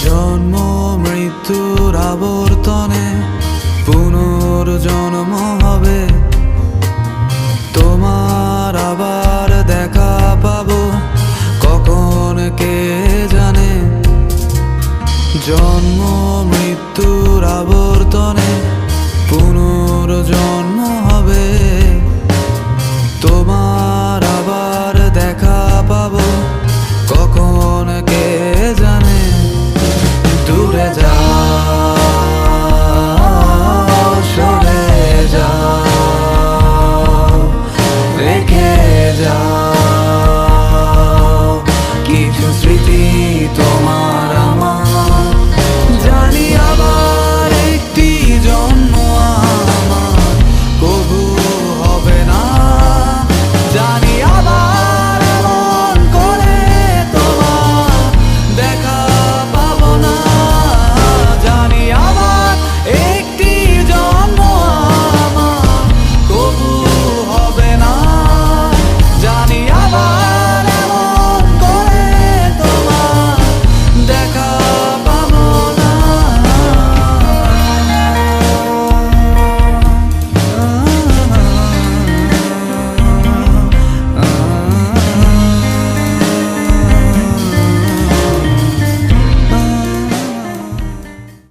জন্ম মৃত্যুর আবর্তনে পুনর্জন্ম হবে, তোমার আবার দেখা পাবো কখন কে জানে। জন্ম মৃত্যুর আবর্তনে পুনর্জন্ম হবে।